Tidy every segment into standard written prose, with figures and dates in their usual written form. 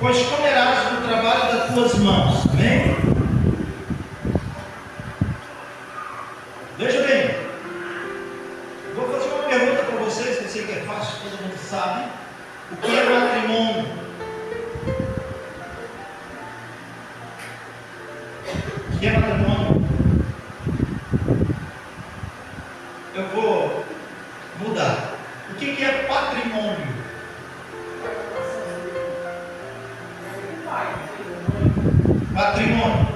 pois comerás do trabalho das tuas mãos. Amém? Veja bem, vou fazer uma pergunta para vocês, que eu sei que é fácil, todo mundo sabe. O que é matrimônio? O que é matrimônio? Eu vou mudar. O que é patrimônio? Patrimônio.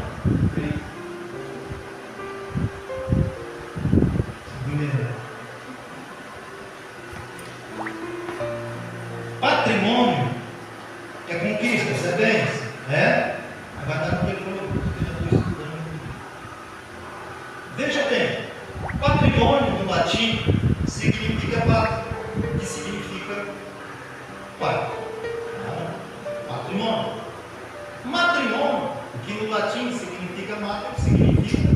Patrimônio é conquista, é bênção, né? Vai dar no que ele falou. Veja bem, patrimônio no latim significa pátria, que significa pai. Patrimônio. Matrimônio, que no latim significa mata, que significa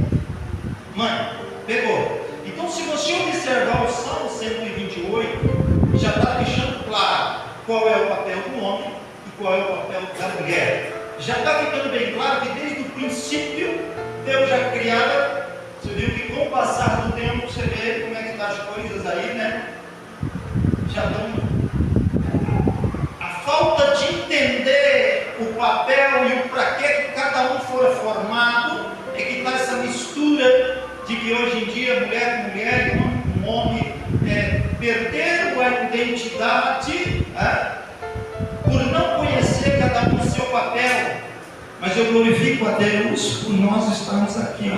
mãe. Pegou? Então, se você observar o Salmo 128, já está deixando claro qual é o papel do homem e qual é o papel da mulher. Já está ficando bem claro que desde o princípio Deus já criava. Você viu que com o passar do tempo você vê como é que estão as coisas aí, né? Já estão. A falta de entender o papel e o para que cada um for formado é que está essa mistura de que hoje em dia mulher com mulher, um homem perderam a identidade por não conhecer cada um o seu papel. Mas eu glorifico a Deus por nós estarmos aqui.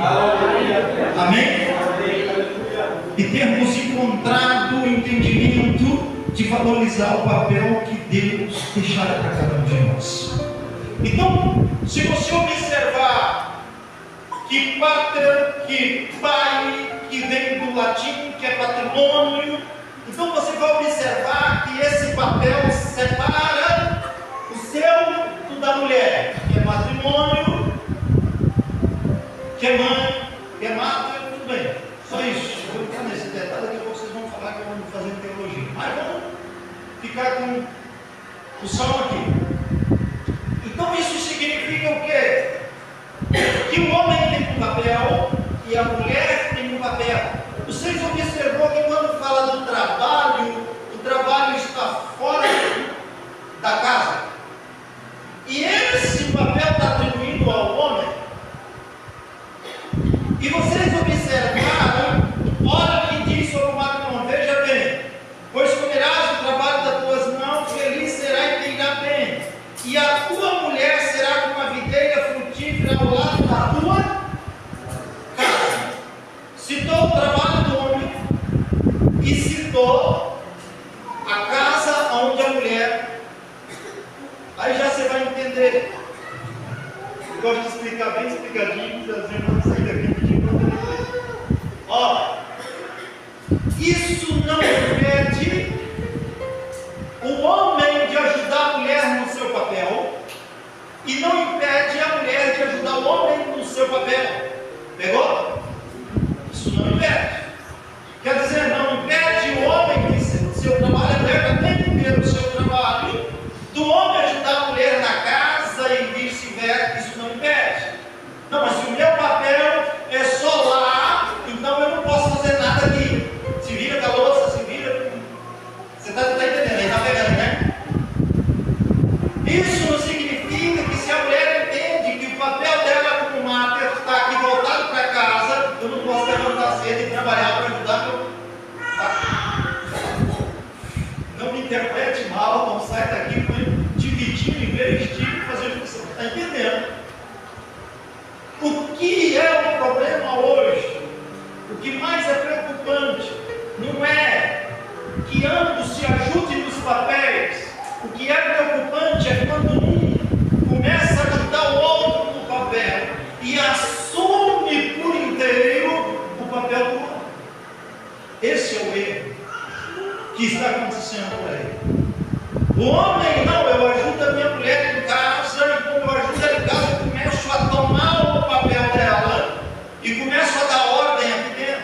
Amém? E termos encontrado o entendimento de valorizar o papel que Deus deixará para cada um de nós. Então, se você observar que pátria, que pai, que vem do latim, que é patrimônio, então você vai observar que esse papel separa o seu do da mulher, que é matrimônio, que é mãe, que é mata, tudo bem. Só isso. Eu vou ficar nesse detalhe, daqui a pouco vocês vão falar que eu vou fazer teologia. Mas vamos ficar com o salmo aqui. Então isso significa o quê? Que o homem tem um papel e a mulher tem um papel. Vocês observou que quando fala do trabalho, o trabalho está fora da casa. E esse papel está atribuído ao homem. E vocês observaram, olha o que diz sobre o matrimônio. Veja bem, pois comerás o trabalho das tuas mãos, feliz será e te irá bem. E a tua mulher será como uma videira frutífera ao lado da tua casa. Citou o trabalho do homem e citou a casa onde a mulher. Aí já você vai entender. Eu gosto de explicar bem explicadinho, trazendo para sair daqui pedindo para entender. Ó, isso não impede o homem de ajudar a mulher no seu papel e não impede a mulher de ajudar o homem no seu papel. Pegou? Isso não impede. Quer dizer, não impede o homem que seu trabalho, a mulher também ter o seu trabalho, do homem ajudar a mulher na casa e vice-versa. Isso não impede. Não, mas se o meu papel é só lá, então eu não posso fazer nada aqui. Se vira com a louça, se vira. Você está entendendo? Aí está pegando, né? Isso não significa que se a mulher entende que o papel dela como mater está aqui voltado para casa, eu não posso levantar cedo e trabalhar para ajudar meu. Não me interprete mal, não sai daqui dividindo em vestir, fazendo o que você está entendendo. O que é o problema hoje? O que mais é preocupante não é que ambos se ajudem nos papéis. O que é preocupante é quando um começa a ajudar o outro no papel e assume por inteiro o papel do outro. Esse é o erro que está acontecendo por aí. O homem, não, eu ajudo a minha mulher em casa, e quando eu ajudo ela em casa, eu começo a tomar o papel dela e começo a dar ordem aqui dentro.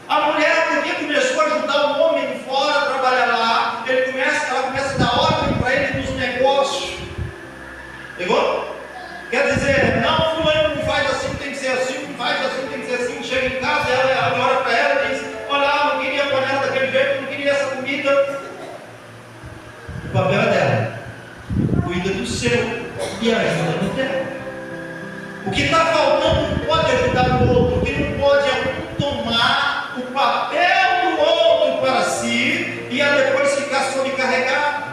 A mulher, porque começou a ajudar o homem de fora a trabalhar lá, ela começa a dar ordem para ele nos negócios. Pegou? Quer dizer, não, fulano não faz assim, tem que ser assim, não faz assim, tem que ser assim. Chega em casa, ela olha para ela e diz: olha, não queria a panela daquele jeito, não queria essa comida. O papel é dela. Cuida do seu e ajuda no dela. O que está faltando não pode ajudar o outro. O que não pode é um tomar o papel do outro para si e depois ficar sobrecarregado.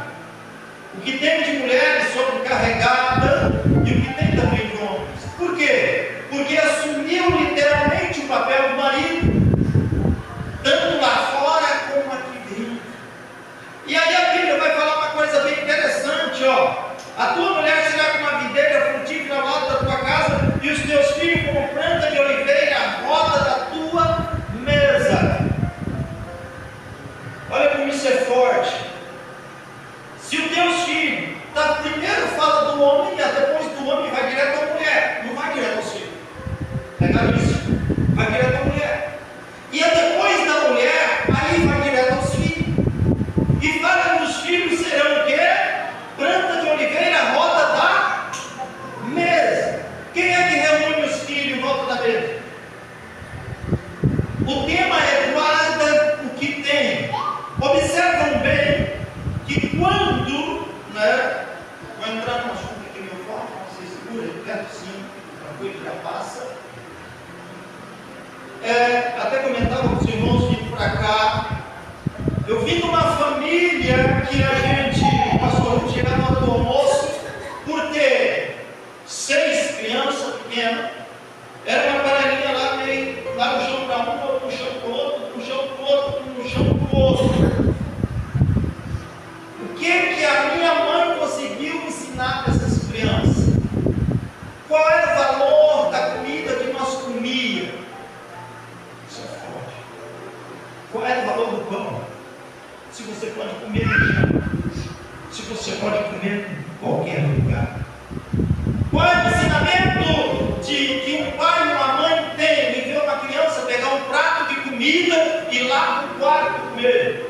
O que tem de mulheres sobrecarregada e o que tem também de homens. Por quê? Porque assumiu literalmente o papel do marido, tanto lá fora como aqui dentro. E aí a Bíblia vai falar uma coisa bem interessante, ó. A tua mulher será como uma videira frutífera ao lado da tua casa, e os teus filhos como planta de oliveira à roda da tua mesa. Olha como isso é forte. Se os teus filhos, primeiro fala do homem, e depois do homem vai direto à mulher, não vai direto aos filhos. Pegaram isso? Vai direto à mulher. E depois da mulher, aí vai direto aos filhos. E fala que os filhos serão o quê? Planta de oliveira à roda da mesa. Quem é que reúne os filhos em volta da mesa? O tema é guarda o que tem. Observam bem que quando, vou entrar no assunto aqui meu forte, você segura, perto sim, tranquilo, já passa. Até comentava com os irmãos vindo para cá. Eu vim de uma família que a gente, o pastor Ruth, chegava na hora do almoço, por ter 6 crianças pequenas, era uma panelinha lá, meio lá no chão para um, outro no chão para o outro, no chão para o outro, no chão para o outro. O que a minha mãe conseguiu ensinar para essas crianças? Qual era o valor da comida que nós comíamos? Isso é forte. Qual era o valor do pão? Se você pode comer no chão, se você pode comer em qualquer lugar. Qual é o ensinamento que um pai e uma mãe têm em ver uma criança pegar um prato de comida e ir lá para o quarto comer?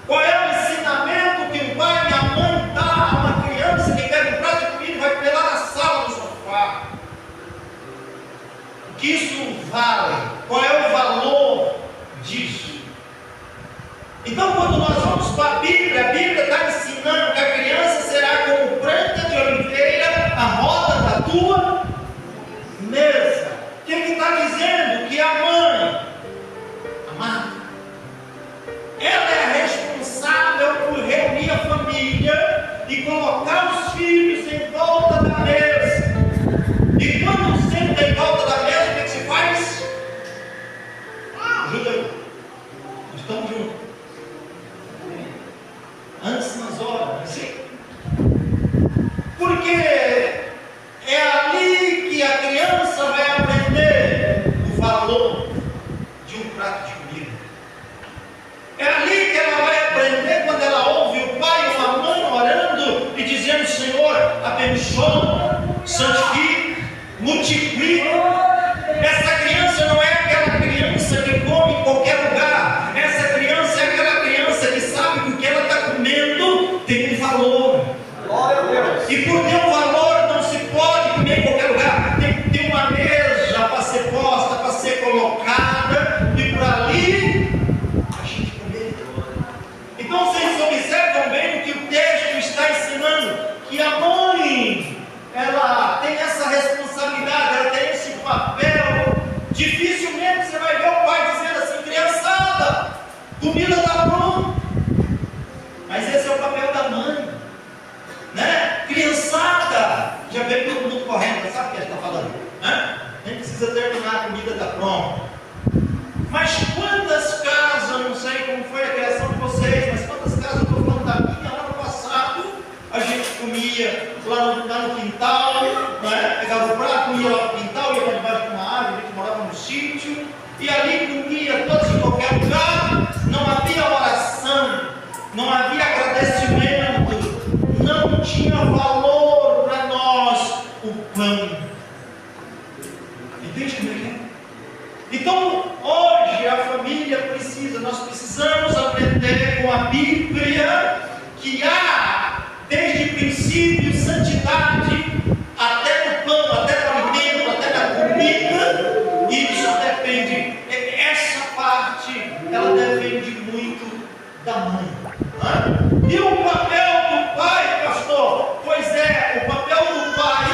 Qual é o ensinamento que um pai e a mãe dá a uma criança que pega um prato de comida e vai comer lá na sala, no sofá? O que isso vale? Qual é o valor disso? Então, quando nós vamos para a Bíblia está ensinando que a criança será como planta de oliveira à roda da tua mesa. O que está dizendo? Que a mãe, amada, ela é a responsável por reunir a família e colocar os filhos em volta da mesa. E quando senta em volta da mesa, o que se faz? Ajuda aí. Nós estamos juntos. Antes nas horas, assim. Porque é ali que a criança vai aprender o valor de um prato de comida. É ali que ela vai aprender quando ela ouve o pai ou a mãe orando e dizendo: Senhor, abençoa, santifica, multiplica. Essa criança não é aquela criança que come em qualquer lugar. Essa criança é aquela criança que sabe que o que ela está comendo tem um valor. E por ter um valor não se pode comer em qualquer lugar. Tem que ter uma mesa para ser posta, para ser colocada, e por ali a gente comer. Então vocês observam bem o que o texto está ensinando, que a mãe, ela tem essa responsabilidade, ela tem esse papel. Dificilmente você vai ver o pai dizendo assim: criançada, comida está pronta. Mas esse é o papel da mãe, né? Criançada, já veio todo mundo correndo, sabe o que a gente está falando, né? Nem precisa terminar, a comida está pronta. Mas quantas casas, não sei como foi a criação de vocês, mas quantas casas, eu estou falando da minha, lá no passado, a gente comia lá no quintal, né? Pegava o prato, comia lá no quintal, ia para debaixo de uma árvore, a gente morava no sítio, e ali comia todos em qualquer lugar. Não havia oração, não havia agradecimento, não tinha valor para nós o pão. Entende como é que é? Então, hoje a família precisa, nós precisamos aprender com a Bíblia da mãe. E o papel do pai, pastor? Pois é, o papel do pai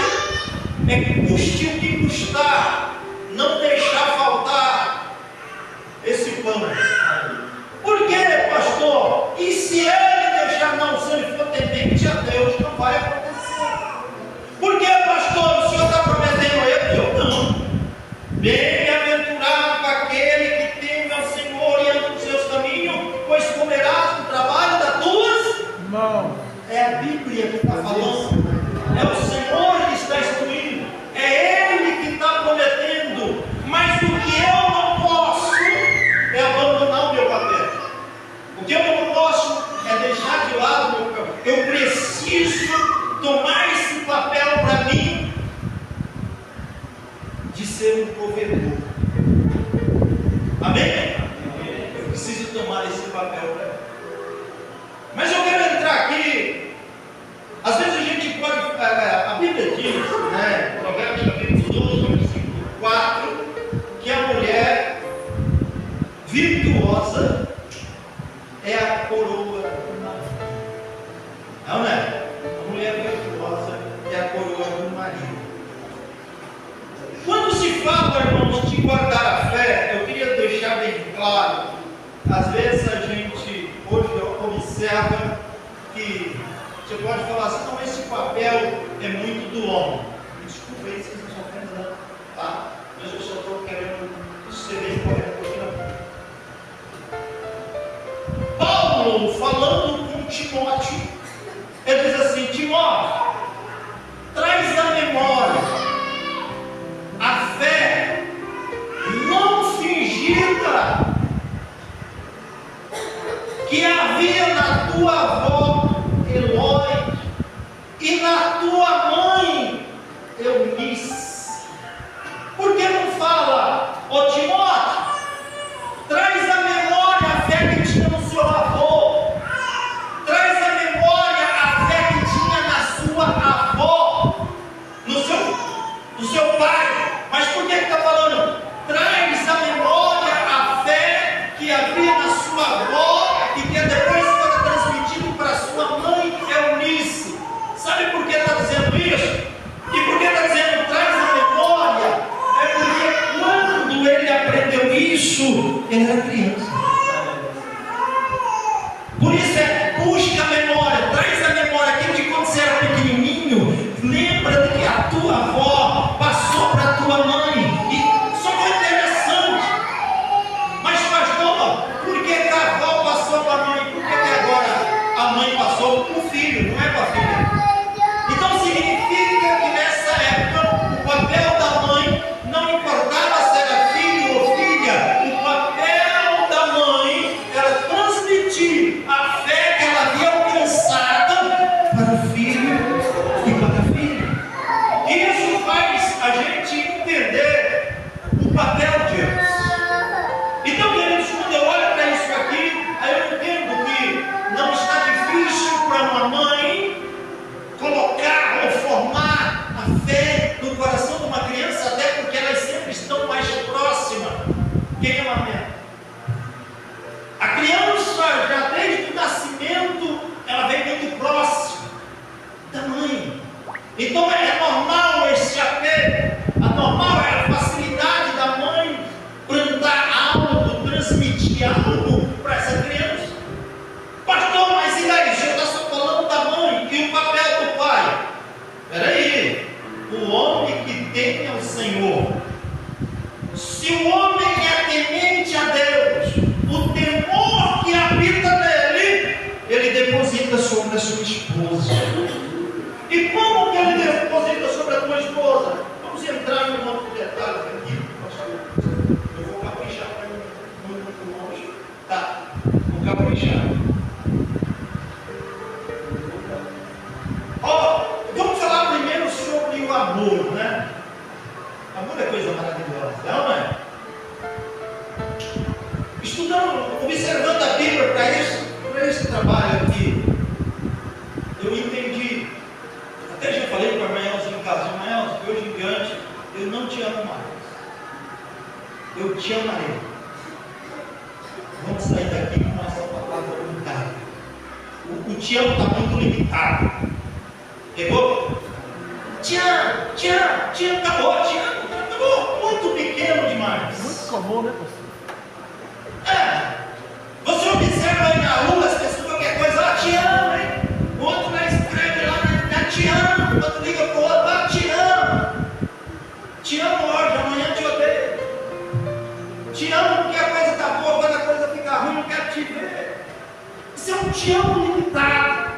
é custe o que custar, não deixar faltar esse pão. Por quê, pastor? E se ele deixar, não, se ele for temente a Deus, não vai acontecer. Por quê, pastor? O senhor está prometendo a ele? Eu não. Bem-aventurado aquele que teme ao Senhor e anda nos seus caminhos, pois comerás do trabalho das tuas mãos. É a Bíblia que está falando, é o Senhor que está instruindo, é Ele que está prometendo. Mas o que eu não posso é abandonar o meu papel. O que eu não posso é deixar de lado o meu papel. Eu preciso tomar esse papel para mim de ser um provedor. Amém? Eu preciso tomar esse papel para mim. Mas eu quero entrar aqui. Às vezes a gente pode. A Bíblia diz, né, Provérbios capítulo 12, versículo 4, que a mulher virtuosa é a coroa do marido. Não é? A mulher virtuosa é a coroa do marido. Quando se fala, irmãos, de guardar a fé, eu queria deixar bem claro. Às vezes a gente hoje observa que você pode falar assim: não, esse papel é muito do homem. Desculpa aí se vocês não estão entendendo, tá? Mas eu só estou querendo ser bem correto aqui na Paulo, falando com Timóteo, ele diz assim: Timóteo, traz à memória a fé não fingida que havia na tua avó Elói e na tua mãe Eunice. Por que não fala, ô Timóteo, traz à memória a fé que tinha no seu avô, traz à memória a fé que tinha na sua avó, no seu pai. Mas por que está falando? Traz à memória a fé que havia na sua avó e que depois foi transmitido para sua mãe Eunice. Sabe por que está dizendo isso? E por que está dizendo traz à memória? É porque quando ele aprendeu isso, ele era criança. Por isso busca a memória, traz a memória aquilo de quando você era pequenininho. Lembra de que a tua avó passou para a tua mãe. E só foi interessante. Mas pastor, por que a avó passou para a mãe? Por que agora a mãe passou para o filho, não é para a filha? Então significa que nessa época o papel da mãe não importava se era filho ou filha. O papel da mãe era transmitir a fé que ela havia alcançado para o filho e para a filha. Isso faz a gente entender o papel de Deus. Então, queridos, quando eu olho para isso aqui, aí eu entendo que não está difícil para uma mãe colocar ou formar a fé no coração de uma criança, até porque elas sempre estão mais próximas. Quem amamenta? A criança, já desde o nascimento, ela vem muito próxima da mãe. Então é normal esse apego. A normal é a facilidade da mãe plantar algo, transmitir algo para essa criança. Pastor, mas e daí? O senhor está só falando da mãe e o papel do pai? Espera aí. O homem que teme ao Senhor. Se o homem é temente a Deus, o temor que habita nele, ele deposita sobre a sua esposa. E como que ele deposita sobre a tua esposa? Vamos entrar em um outro detalhe aqui, pastor. Eu vou caprichar para não ir muito longe. Tá, vou caprichar. Ó, vamos falar primeiro sobre o amor, né? Amor é coisa maravilhosa, não é? Estudando, observando a Bíblia para esse trabalho aqui, eu entendi. Até já falei para a Manhãozinha em casa, Manhãozinha, que hoje em diante eu não te amo mais. te amo está muito limitado. Pegou? Te amo, acabou, acabou. Muito pequeno demais. Muito comum, né, pastor? Você observa aí na rua, as pessoas, qualquer coisa, ela te ama, hein? O outro lá escreve lá, te amo. O outro liga pro outro, te amo. Te amo hoje, amanhã te odeio. Te amo porque a coisa está boa, quando a coisa fica ruim, não quero te ver. Isso é um te amo limitado.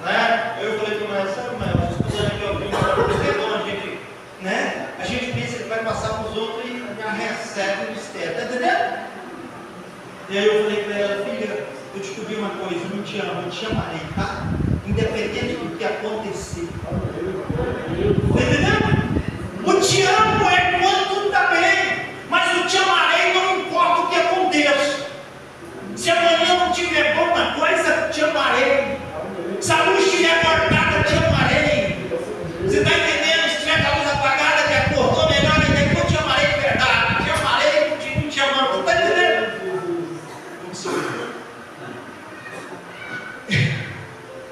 Né? Eu falei para o Mael, sabe, Mael, estudando aqui, a gente pensa que vai passar para os outros e já recebe o mistério, está entendendo? E aí eu falei para ela, filha, eu descobri uma coisa, eu não te amo, eu te amarei, tá? Independente do que acontecer. Está entendendo? O te amo é quando tudo está bem, mas o te amarei não importa o que aconteça. Se amanhã não tiver alguma coisa, te amarei. Se a luz estiver cortada, te amarei. Você está entendendo? Se tiver a luz apagada, que acordou melhor, ainda que eu te amarei de verdade. Te amarei e continuo te amando. Você está entendendo?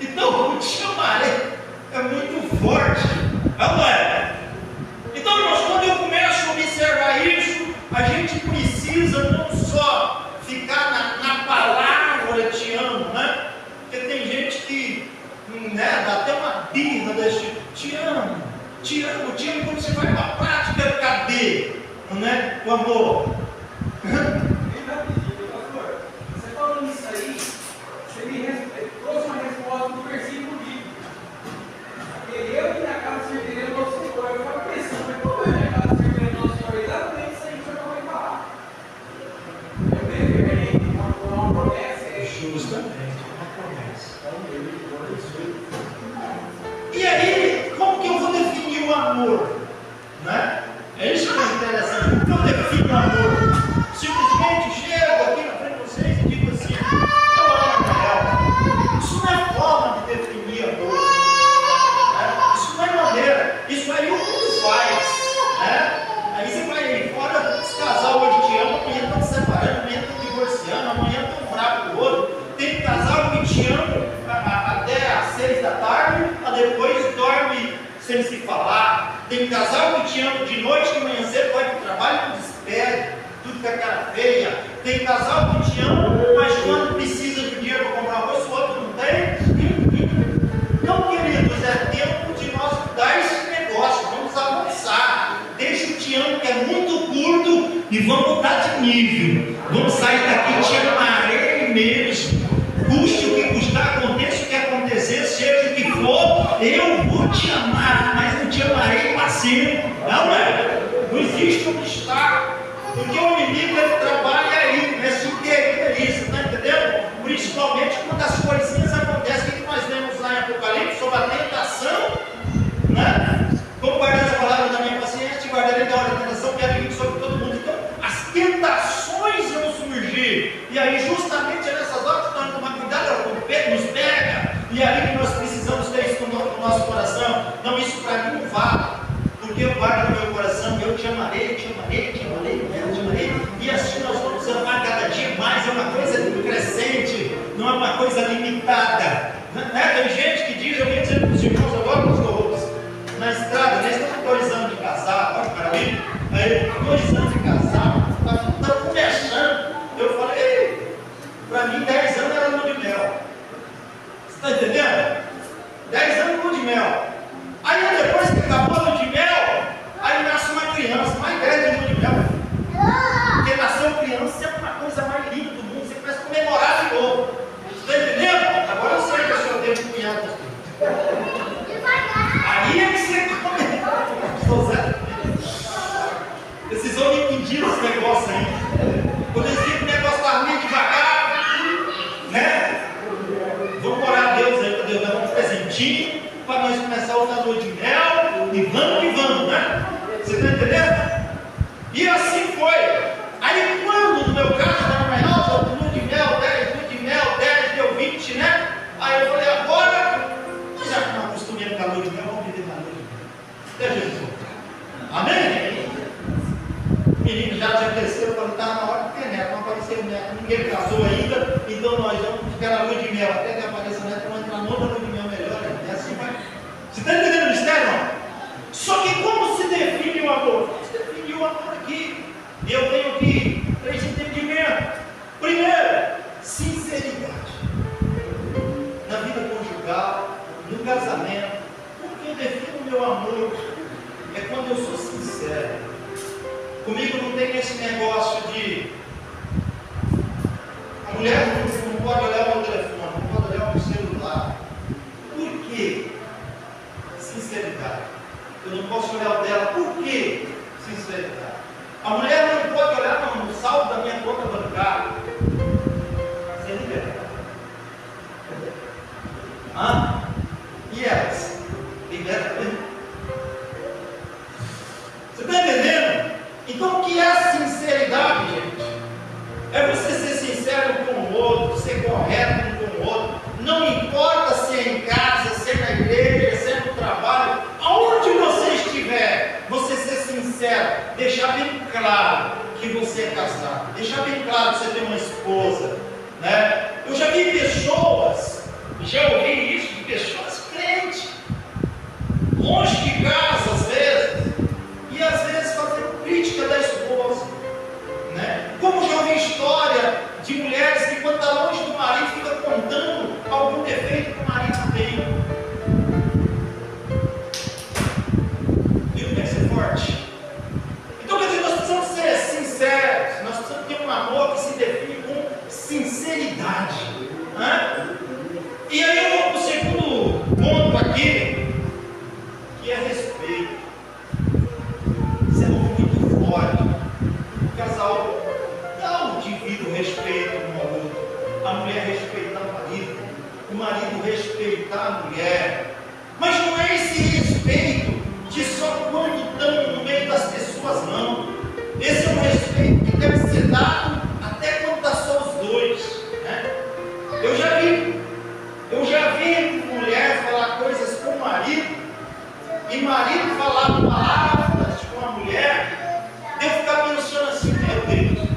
Então, o te amarei é muito forte. Não é? Então, irmãos, quando eu começo a observar isso, a gente precisa não só ficar na palavra te amo, né? Porque tem gente que dá até uma birra desse tipo, te amo, quando você vai para a prática, cadê? Né? O amor. Pastor, você falando isso aí, você me trouxe uma resposta do versículo bíblico. Eu que na casa servirei ao nosso Senhor. Eu estava pensando, mas como é que na casa servirei ao nosso Senhor? Exatamente isso aí que o Senhor acabou de falar. Eu reverei, uma promessa. Justamente, uma promessa. E aí, como que eu vou definir o amor? Né? É isso que é interessante. Como que eu defino o amor? Simplesmente chego aqui na frente de vocês e digo assim, eu amo ela. Isso não é forma de definir amor. Né? Isso não é maneira. Isso aí o mundo faz. Né? Aí você vai aí fora, esse casal hoje te ama, amanhã estão separando, amanhã estão divorciando, amanhã estão bravos com o outro. Tem casal que te ama até às 6 da tarde, depois dorme sem se falar. Tem casal que te ama de noite, de manhã cedo, vai para o trabalho e não despede, tudo com a cara feia. Tem casal que te ama, mas quando precisa de dinheiro para comprar arroz, o outro não tem. Então, queridos, é tempo de nós mudar esse negócio, vamos avançar. Deixa o te amo que é muito curto e vamos mudar de nível. Vamos sair daqui te amarei mesmo. Custe o que custar, aconteça o que acontecer, seja o que for, eu vou te amar, mas não te amarei para sempre. Não é? Não existe obstáculo, porque o inimigo ele trabalha aí, nesse interesse, está entendendo? Principalmente quando as coisinhas acontecem, o que nós vemos lá em Apocalipse sobre a tentação, né? Como guardar a palavra da minha paciência, guardarei da hora da tentação, que é vir sobre todo mundo. Então, as tentações vão surgir, e aí justamente é nessas horas que nós tomar cuidado, nos pega, e aí que nós precisamos ter isso no nosso coração. Não, isso para mim não vale, porque eu guardo no meu coração, eu te amarei, e assim nós vamos amar cada dia mais. É uma coisa crescente, não é uma coisa limitada. Né? Tem gente que diz, eu venho dizer para os irmãos agora, para os corruptos, na estrada, nós estamos 2 anos de casado, olha para mim, aí 2 anos de casado, está começando. Eu falei, para mim 10 anos era lua de mel. Você está entendendo? 10 anos de lua de mel. Aí depois que acabou a lua de mel, aí nasce uma criança, mais 10 de lua de mel. Porque nasceu criança é uma coisa mais linda do mundo, você começa a comemorar de novo. Você está entendendo? Agora eu sei que eu sou tempo de cunhado. Aí é que você comemora. Esses homens pediram esse negócio aí. Quando eles viram que o negócio está ruim devagar, né? Vamos orar a Deus aí, para Deus dar um presentinho, para nós começar a usar lua de mel, e vamos que vamos, né? Você está entendendo? E assim foi. Aí quando, no meu caso, estava mais alto, lua de mel, 10 deu 20, né? Aí eu falei, agora, nós já não acostumamos com a lua de mel, vamos viver na lua de mel. Deixa Jesus. Amém? O menino já cresceu, falou, está na hora de ter neto, não apareceu neto, ninguém casou ainda, então nós vamos ficar na lua de mel até que apareça Você está entendendo o mistério, não? Só que como se define o amor? Se define o amor aqui. E eu tenho aqui 3 entendimentos. Primeiro, sinceridade. Na vida conjugal, no casamento, como que eu defino o meu amor? É quando eu sou sincero. Comigo não tem esse negócio de a mulher não pode olhar o meu telefone, não pode olhar o meu celular. Por quê? Sinceridade. Eu não posso olhar o dela. Por quê? Sinceridade. A mulher não pode olhar no saldo da minha conta bancária. Sem liberdade. E elas? Liberdade. Você está entendendo? Então o que é sinceridade, gente? É você ser sincero com o outro, ser correto um com o outro. Não importa se é em casa, se é na igreja, se é no trabalho, aonde você estiver, você ser sincero, deixar bem claro que você é casado, deixar bem claro que você tem uma esposa, né? Eu já vi pessoas, já ouvi isso de pessoas crentes, longe de casa às vezes, e às vezes fazendo crítica da esposa, né? Como já ouvi história de mulheres que quando está longe do marido fica contando algum defeito que o marido tem. Viu? Tem que ser forte. Então, quer dizer, nós precisamos ser sinceros, nós precisamos ter um amor que se define com sinceridade, né? E aí eu vou para o segundo ponto aqui, que é respeito. Isso é muito forte. O casal não divide o respeito um ao outro. A mulher respeitar o marido respeitar a mulher. Mas não é esse respeito de só quando estão no meio das pessoas, não. Esse é um respeito que deve ser dado até quando está só os dois, né? Eu já vi mulher falar coisas com o marido e marido falar palavras com a mulher, eu ficar pensando assim, meu Deus,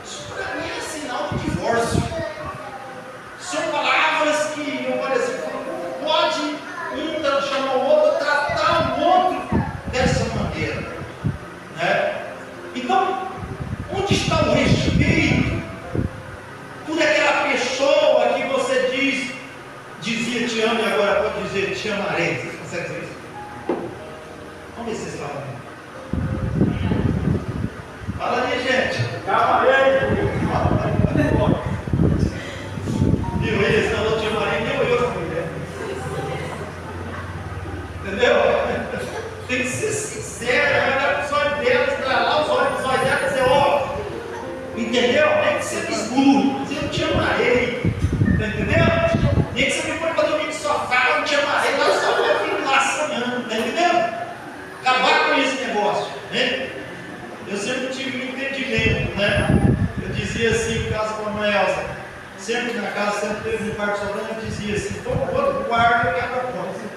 isso para mim é sinal de divórcio. São palavras que eu parecia, como pode um chamar o outro, tratar o outro dessa maneira, né? Então, onde está o respeito por aquela pessoa que você dizia te amo e agora pode dizer te amarei? Vocês conseguem dizer isso? Vamos ver se vocês falam. Fala aí, gente. Calma aí. Viu? Eles não te amarei, nem eu mulher. Entendeu? Tem que ser sincero, olhar para os olhos delas, estralar os olhos delas e dizer, ó, entendeu? Tem que ser escuro, dizer eu te amarei. Tá entendendo? Nem que você me põe para dormir no sofá, eu te amarei, lá no sofá eu fico lá sonhando, tá entendendo? Acabar com esse negócio, né? Eu sempre tive um entendimento, né? Eu dizia assim, em casa com a Noelza, sempre na casa, sempre teve um quarto sobrando, eu dizia assim, todo outro quarto eu quero a porta.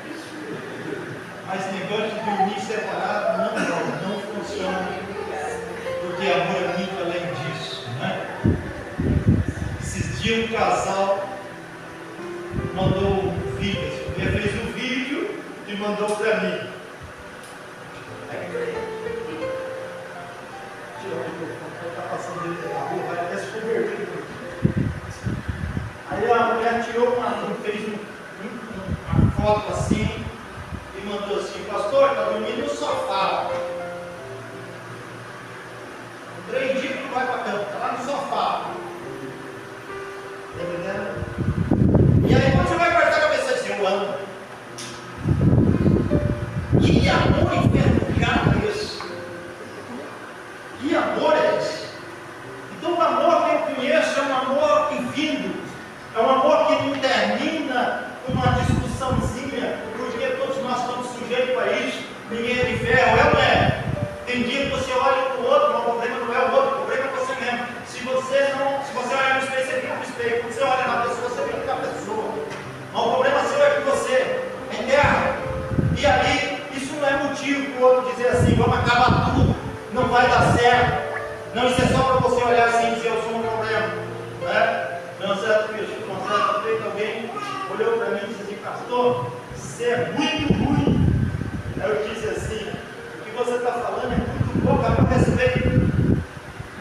Mas negócio de dormir separado não funciona, porque amor é muito além disso, né? Esses dias um casal mandou um vídeo, ele fez um vídeo e mandou para mim. Tirou o microfone, está passando ele na rua, vai até se converter. Aí a mulher tirou fez uma foto assim e mandou assim, pastor, está dormindo no sofá. 3 dias que não vai para a cama, está lá no sofá. Está entendendo? E aí quando você vai cortar a cabeça assim, eu amo. Que amor enferrujado é esse? Que amor é esse? Então o amor que eu conheço é um amor infindo, é um amor que não termina com uma discussãozinha, porque todos nós estamos sujeitos a isso, ninguém é de ferro, é ou não é? Tem dia que você olha para o outro, mas o problema não é o outro, o problema é você mesmo. Se você olhar no espelho, você fica no espelho. Quando você olha na pessoa, você fica com a pessoa. Mas o problema seu é com você, é terra. E aí, isso não é motivo para o outro dizer assim, vamos acabar tudo, não vai dar certo. Não, isso é só para você olhar assim e dizer, eu sou um problema. Né? Não, certa pessoa, uma certa feita, alguém olhou para mim e disse assim, pastor, você é muito ruim. Aí eu disse assim, o que você está falando é muito pouco a respeito.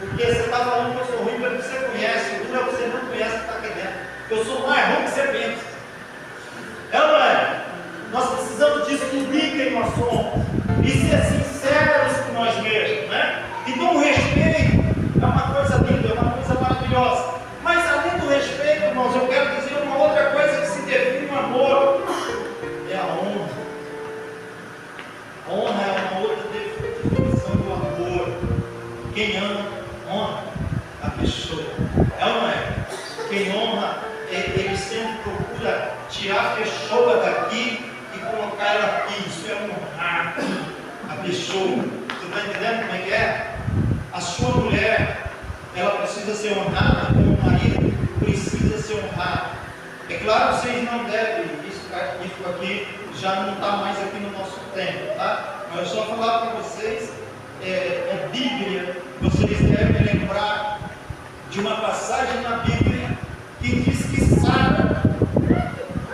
Porque você está falando que eu sou ruim pelo que você conhece, o duro é que você não conhece que está aqui dentro. Eu sou mais ruim que você pensa. É ou não é? Nós precisamos descobrir quem nós somos e ser sinceros com nós mesmos, né? Então o respeito é uma coisa linda, é uma coisa maravilhosa. Mas além do respeito, irmãos, eu quero dizer uma outra coisa que se define no amor: é a honra. A honra é uma outra definição do amor. Quem ama, honra a pessoa. É ou não é? Quem honra, ele sempre procura tirar a pessoa daqui e colocar ela aqui. Isso é honrar a pessoa. Você está entendendo como é que é? A sua mulher, ela precisa ser honrada, como o marido precisa ser honrado. É claro que vocês não devem, isso aqui já não está mais aqui no nosso tempo, tá? Mas eu só falar para vocês, é Bíblia, vocês devem lembrar de uma passagem na Bíblia que diz que Sara,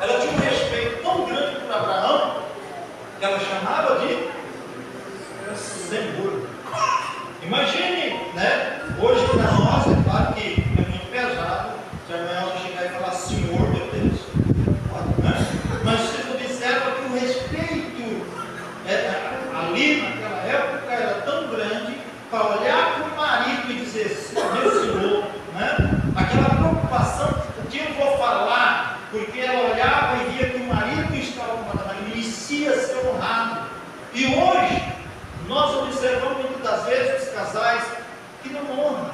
ela tinha um respeito tão grande por Abraão, que ela chamava de Senhor. Imagine, né? Hoje para nós, é claro que é muito pesado se amanhã eu chegar e falar Senhor, meu Deus. Né? Mas vocês observam que o respeito ali naquela época era tão grande para olhar para o marido e dizer, meu Senhor, né? Aquela preocupação, o que eu vou falar, porque ela olhava e via que o marido estava com ela, merecia ser honrado. E hoje, nós observamos muitas das vezes os casais que não honram,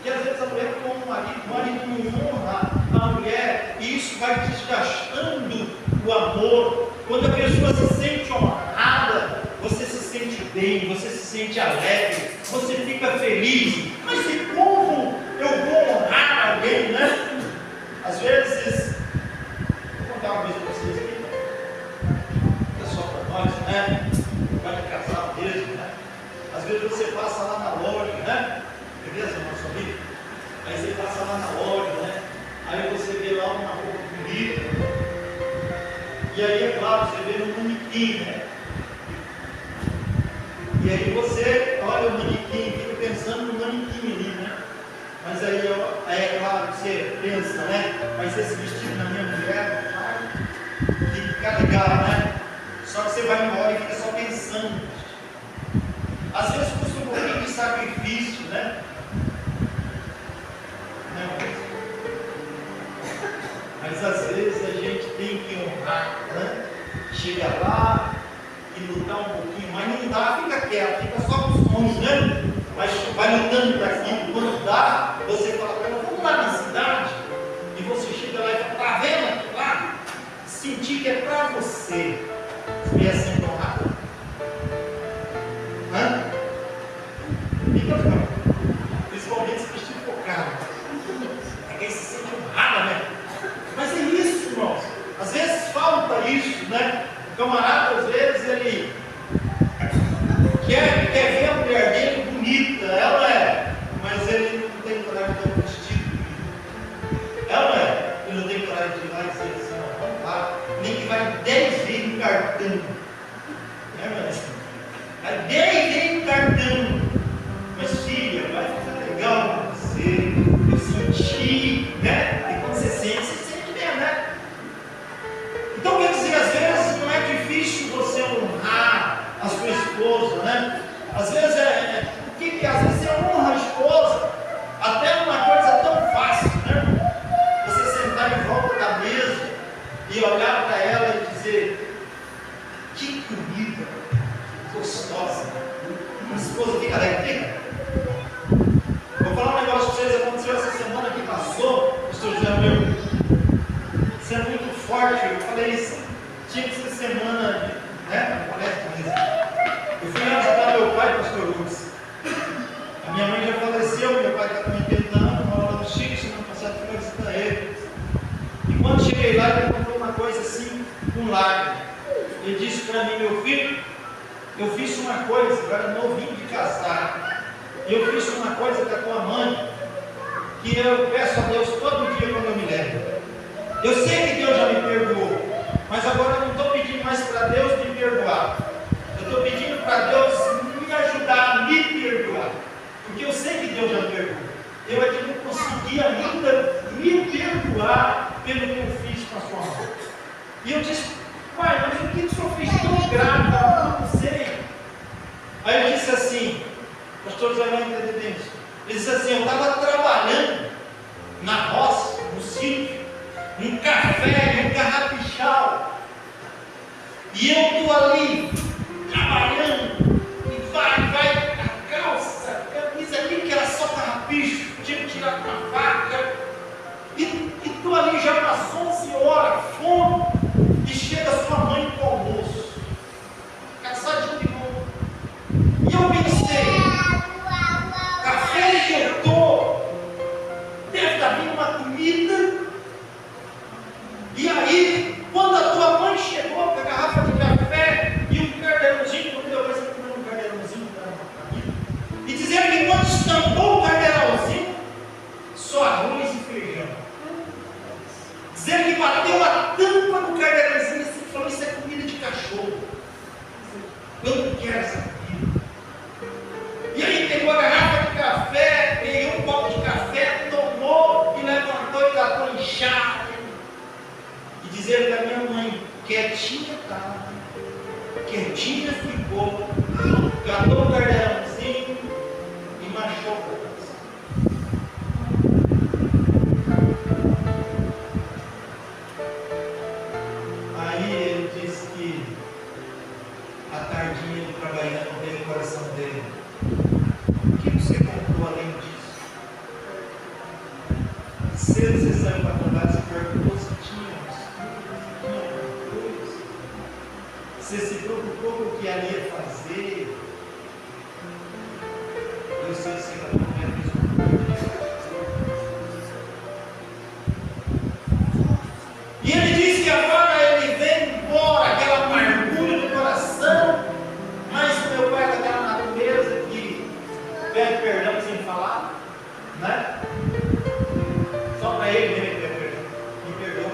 que às vezes a mulher não honra o marido não honra a mulher, e isso vai desgastando o amor. Quando a pessoa se sente honrada, você se sente bem, você se sente alegre, você fica feliz. Mas e como eu vou honrar alguém, né? Às vezes, vou contar uma coisa para vocês aqui, é só para nós, né? Vai de casal mesmo, né? Às vezes você passa lá na loja, né? Beleza, nosso amigo? Aí você passa lá na loja, né? Aí você vê lá uma roupa bonita. E aí, é claro, você vê no manequim, né? E aí você olha o manequim, fica pensando no manequim ali, né? Mas aí é claro que você pensa, né? Mas esse vestido na minha mulher, fica legal, né? Só que você vai embora e fica só pensando. Às vezes custa um pouquinho de sacrifício, né? Mas às vezes a gente tem que honrar, né? Chega lá e lutar um pouquinho, mas não dá, fica quieto, fica só com os mãos, né? Mas vai lutando para cima. Quando dá, você fala para ela, vamos lá na cidade. E você chega lá e fala, tá vendo aqui lá? Sentir que é para você. Você é sendo honrado? Hã? Fica bom. Principalmente se vestir focado. É quem se sente honrado, né? Mas é isso, irmãos. Às vezes falta isso, né? O camarada, às vezes, ele quer ver a mulher dele bonita, ela é, mas ele não tem coragem de dar um vestido bonito. Ela é, ele não tem coragem de ir lá e dizer assim, ó, vamos lá, nem que vai 10 vezes no cartão. Né, mas vai 10 vezes no cartão. Mas filha, vai ficar legal com você, eu senti, né? E quando você sente mesmo, né? Então quer dizer, às vezes não é difícil você honrar a sua esposa, né? Às vezes o que às vezes você honra a esposa, até uma coisa tão fácil, né? Você sentar em volta da mesa e olhar para ela e dizer, que comida gostosa. Minha esposa fica alegre. Vou falar um negócio para vocês, aconteceu essa semana que passou, o pastor José meu, isso é muito forte, eu falei isso, tinha que ser semana, né? Eu fui ajudar meu pai, pastor Lucas. A minha mãe já faleceu, meu pai está com 80 anos, mora lá no Chico, semana passada fui visitar ele. E quando cheguei lá, ele contou uma coisa assim, um lágrimo. Ele disse para mim, meu filho, eu fiz uma coisa, eu era novinho de casar, e eu fiz uma coisa com a tua mãe, que eu peço a Deus todo dia quando eu me lembro. Eu sei que Deus já me perdoou, mas agora eu não estou pedindo perdoar pelo que eu fiz com a sua mãe. E eu disse: pai, mas o que o senhor fez tão grave? Eu não sei. Aí eu disse assim, pastor Zé vai entender isso. Ele disse assim: eu estava trabalhando na roça, no sítio, num café, num carrapichal. E eu estou ali, trabalhando, e vai, a calça, a camisa ali que era só carrapicho, tinha que tirar com a faca. E estou ali já umas 11 horas, fome, e chega sua mãe com o almoço, caçadinho de novo. E eu pensei, café que eu estou, deve estar vindo uma comida. E aí, quando a tua mãe chegou com a garrafa de café e um carneirãozinho, porque eu pensei que um carneirãozinho, e dizendo que quando estampou o carneirãozinho, só arroz e feijão. Dizendo que bateu a tampa do carneirãozinho assim, falou: isso é comida de cachorro. Eu não quero essa comida. E aí pegou a garrafa de café, pegou um copo de café, tomou e levantou e catou inchado. E dizendo que a minha mãe, quietinha estava, quietinha ficou, catou o carneirãozinho e marchou para casa. Aí ele disse que a tardinha ele trabalhando veio no coração dele: o que você comprou além disso? Cedo você saiu para trabalhar, você perguntou se tinha alguma coisa. Você se preocupou com o que ali ia fazer. Eu sei que você vai comer a mesma coisa. E ele disse que agora ele vem embora, aquela amargura do coração, mas o meu pai é daquela natureza que pede perdão sem falar, né? Só para ele pede perdão. Me perdoa.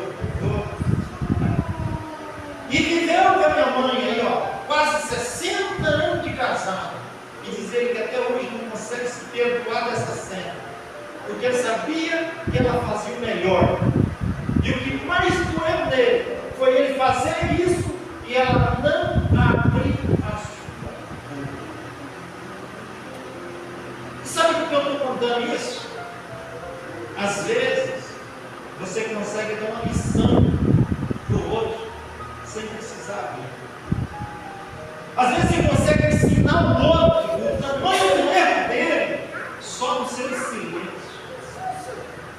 E viveu com a minha mãe aí, ó, quase 60 anos de casado. E dizer que até hoje não consegue se perdoar dessa cena, porque ele sabia que ela fazia o melhor. E o que mais doeu nele foi ele fazer isso e ela não abrir a sua boca. E sabe por que eu estou contando isso? Às vezes você consegue dar uma lição para o outro sem precisar abrir. Às vezes você consegue ensinar o outro o tamanho do erro dele só no seu silêncio.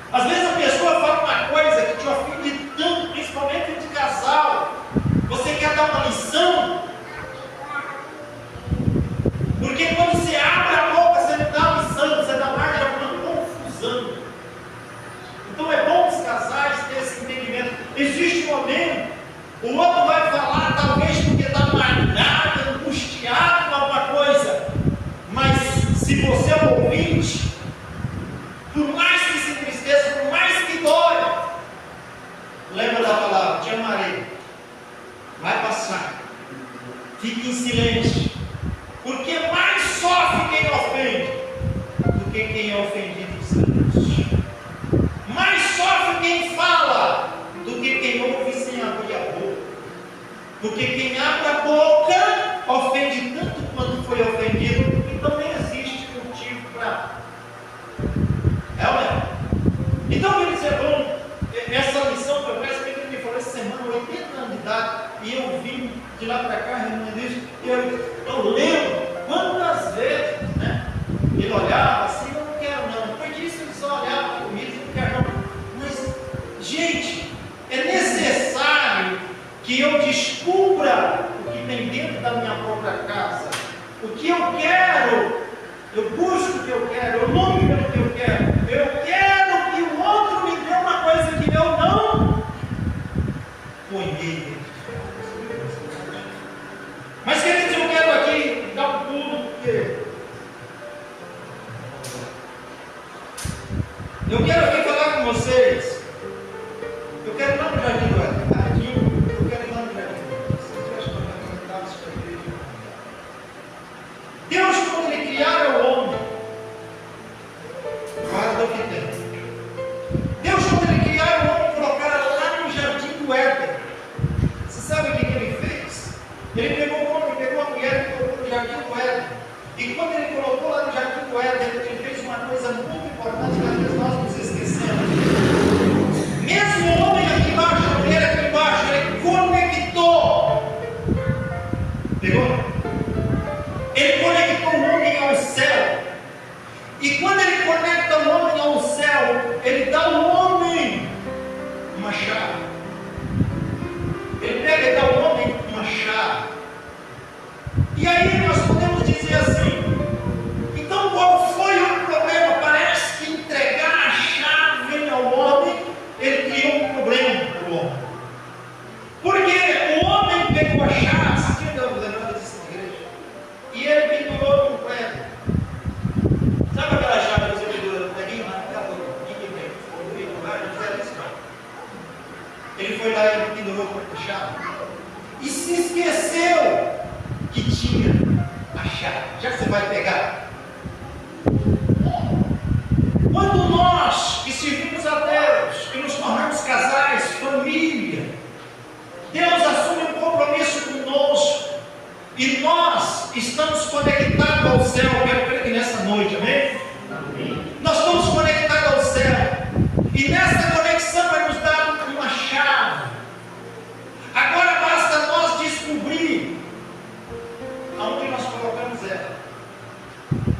Às vezes a pessoa fala uma coisa que te ofende tanto, principalmente de casal. Você quer dar uma lição, porque quando você abre a boca, você não dá lição, você dá margem a uma confusão. Então é bom os casais terem esse entendimento. Existe um momento, o outro vai falar, talvez porque está amargado, angustiado com alguma coisa, mas se você é um ouvinte, por mais que se entristeça, por mais que dói, lembra da palavra: te amarei, vai passar, fique em silêncio, porque mais sofre quem ofende do que quem é ofendido em silêncio. Mais sofre quem fala do que quem ouve sem abrir a boca, porque quem abre a boca ofende tanto quanto foi ofendido. Então nem existe motivo para. É ou não é? Então, quer dizer, bom, essa lição foi mais que ele me falou essa semana, 80 anos de idade, e eu vim de lá para cá, e eu lembro quantas vezes, né? Ele olhava assim: eu não quero não. Depois disso ele só olhava para comigo e não quero não. Mas, gente, é necessário que eu descubra o que tem dentro da minha própria casa, o que eu quero. Eu busco o que eu quero, eu luto pelo que eu quero. Eu quero que o outro me dê uma coisa que eu não ponhei dentro de casa. Mas, queridos, eu quero aqui dar um pulo, porque eu quero aqui falar com vocês. Eu quero ir lá no Jardim do Éden. Eu quero ir lá no Jardim do Éden. Se vocês tivessem comentado isso para a igreja, Deus, quando Ele criar o homem, foi lá e pendurou a chave. E se esqueceu que tinha a chave. Já que você vai pegar. Quando nós que servimos a Deus, que nos tornamos casais, família, Deus assume um compromisso conosco e nós estamos conectados ao céu. Eu quero crer que nessa noite, amém? Nós estamos conectados ao céu e nessa conexão vai nos dar uma chave. Agora basta nós descobrir aonde nós colocamos ela,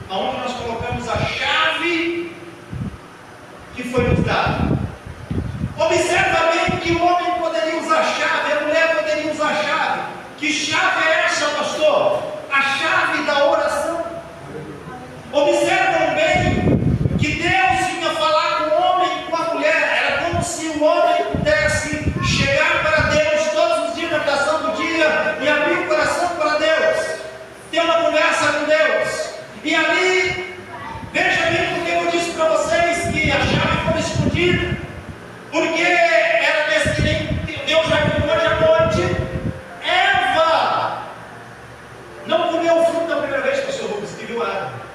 aonde nós colocamos a chave que foi nos dada. Observa bem que o homem poderia usar a chave, a mulher poderia usar a chave. Que chave é essa, pastor? A chave da oração. Observam bem que Deus vinha falar com o homem e com a mulher. Era como se o homem pudesse chegar para Deus todos os dias na oração do dia e abrir o coração para Deus, ter uma conversa com Deus. E ali, veja bem porque eu disse para vocês que a chave foi escondida, porque era desse que nem Deus já viu hoje à noite. Eva não comeu o fruto da primeira vez que o Senhor escreveu a árvore.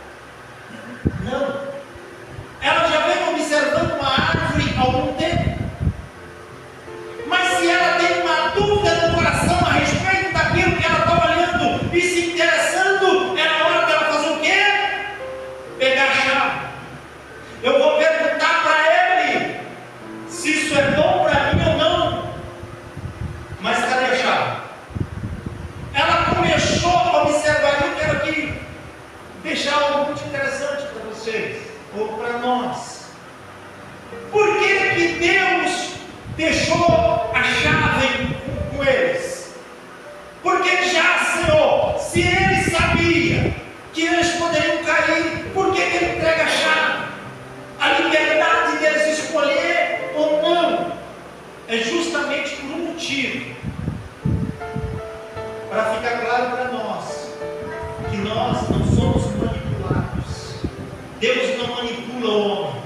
Não. Ela já vem observando uma árvore há algum tempo. Mas se ela tem uma dúvida no coração a respeito daquilo que ela está olhando e se interessando, é na hora dela fazer o quê? Pegar a chave. Eu vou perguntar para ele se isso é bom para mim ou não. Mas cadê a chave? Ela começou a observar. Eu quero aqui deixar algo muito interessante para vocês, ou para nós. Por que Deus deixou a chave com eles? Porque já, Senhor, se Ele sabia que eles poderiam cair, por que Ele entrega a chave? A liberdade deles escolher ou não é justamente por um motivo, para ficar claro para nós que nós não somos manipulados. Deus não manipula o homem,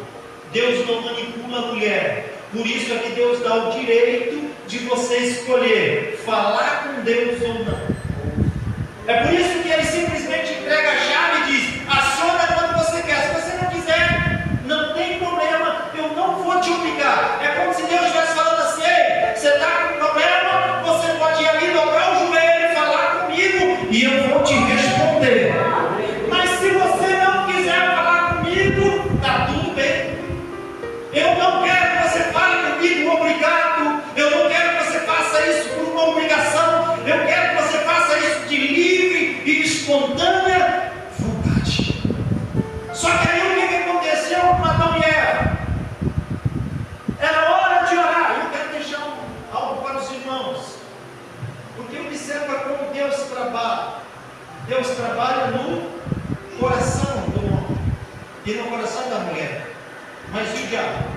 Deus não manipula a mulher. Por isso é que Deus dá o direito de você escolher falar com Deus ou não. É por isso que Ele simplesmente entrega a chave e diz: aciona quando você quer. Se você não quiser, não tem problema, eu não vou te obrigar. É como se Deus estivesse falando assim: ei, você está com problema, você pode ir ali, dobrar o joelho, falar comigo e eu vou te responder. Mas se você não quiser falar comigo, está tudo bem. Eu não quero que você fale comigo obrigado. Eu não quero que você faça isso por uma obrigação. Eu quero que você faça isso de livre e espontânea vontade. Só que aí o que aconteceu com Adão e Eva? Era hora de orar. Eu quero deixar algo para os irmãos, porque observa como Deus trabalha. Deus trabalha no coração do homem e no coração da mulher. Mas e o diabo?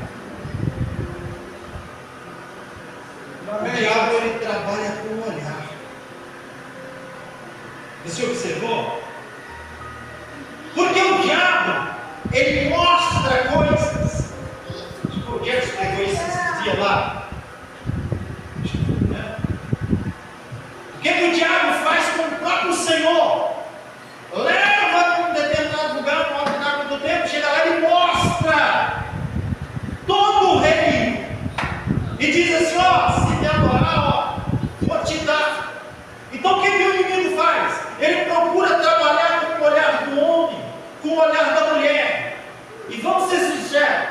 O diabo, ele trabalha com o olhar. Você observou? Porque o diabo, ele mostra coisas. O que explicou isso esse dia lá? O que o diabo faz com o próprio Senhor? Leva para um determinado lugar, para um determinado do tempo, chega lá e mostra todo o reino. E diz assim: ó, se me adorar, ó, vou te dar. Então o que o inimigo faz? Ele procura trabalhar com o olhar do homem, com o olhar da mulher. E vamos ser sinceros: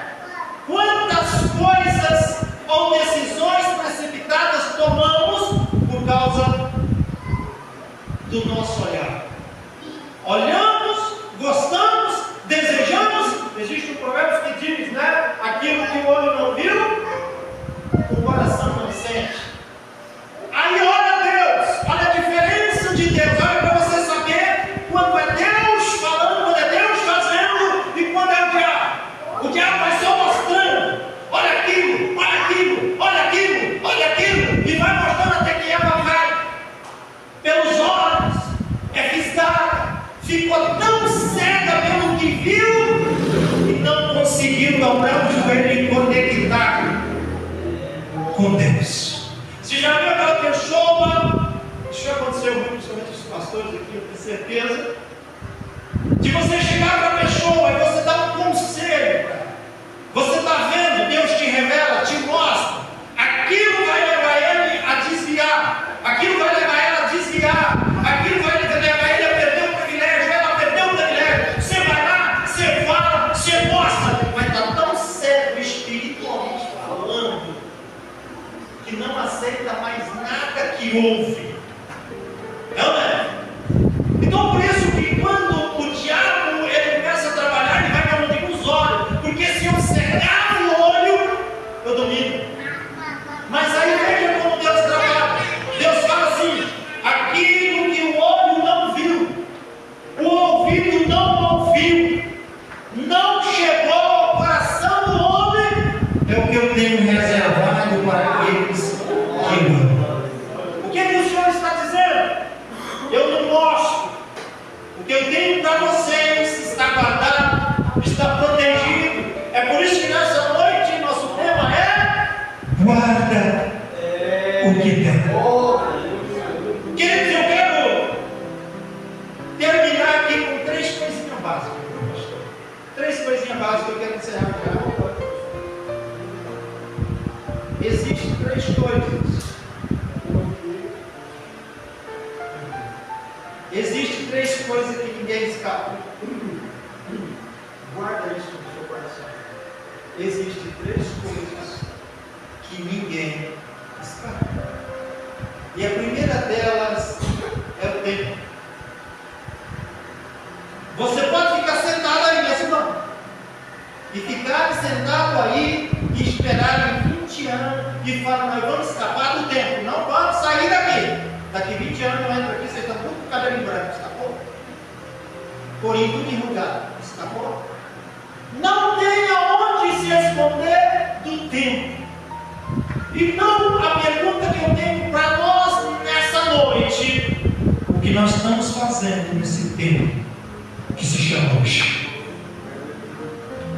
quantas coisas ou decisões precipitadas tomamos por causa do nosso olhar? Olhamos, gostamos, desejamos. Existe um provérbio que diz, né? Aquilo que o olho não viu, o coração não sente. Aí olha Deus, olha a diferença de Deus. Olha para você saber quando é Deus falando, quando é Deus fazendo e quando é o diabo. O diabo vai só mostrando: olha aquilo, olha aquilo, olha aquilo, olha aquilo, e vai mostrando até que Eva vai pelos olhos, é fisgada, ficou tão cega pelo que viu e não conseguiu dobrar o joelho e conectar com Deus. pastores aqui, eu tenho certeza, de você chegar para a pessoa e você dar um conselho para ela. Você está vendo, Deus te revela, te mostra, aquilo vai levar ele a desviar, aquilo vai levar ela a desviar, aquilo vai levar ele a perder o privilégio, ela perdeu o privilégio. Você vai lá, você fala, você mostra, mas está tão sério espiritualmente falando, que não aceita mais nada que ouve. É ou não é? Então por isso que quando o diabo ele começa a trabalhar, ele vai me onde com os olhos, porque se eu cegar o olho, eu domino. Mas aí veja como Deus trabalha. Deus fala assim: aquilo que o olho não viu, o ouvido não ouviu, não chegou ao coração do homem, é o que eu tenho reservado para aqueles que amam. O que o Senhor está dizendo? Eu não mostro. O que eu tenho para vocês está guardado, está protegido. É por isso que nessa noite nosso tema é: guarda o que tem. Queridos, eu quero terminar aqui com 3 coisinhas básicas, pastor. 3 coisinhas básicas que eu quero encerrar já. Existem 3 coisas. Existem 3 coisas que ninguém escapa. Guarda isso no seu coração. Existem 3 coisas que ninguém escapa. E a primeira delas é o tempo. Você pode ficar sentado aí nesse banco e ficar sentado aí e esperar 20 anos e falar: nós vamos escapar do tempo, não vamos sair daqui. Daqui 20 anos eu entro aqui, vocês estão tudo com cabelo em branco, escapou? Corinho tudo enrugado, escapou? Não tem aonde se esconder do tempo. Então a pergunta que eu tenho para nós nessa noite: o que nós estamos fazendo nesse tempo que se chama hoje?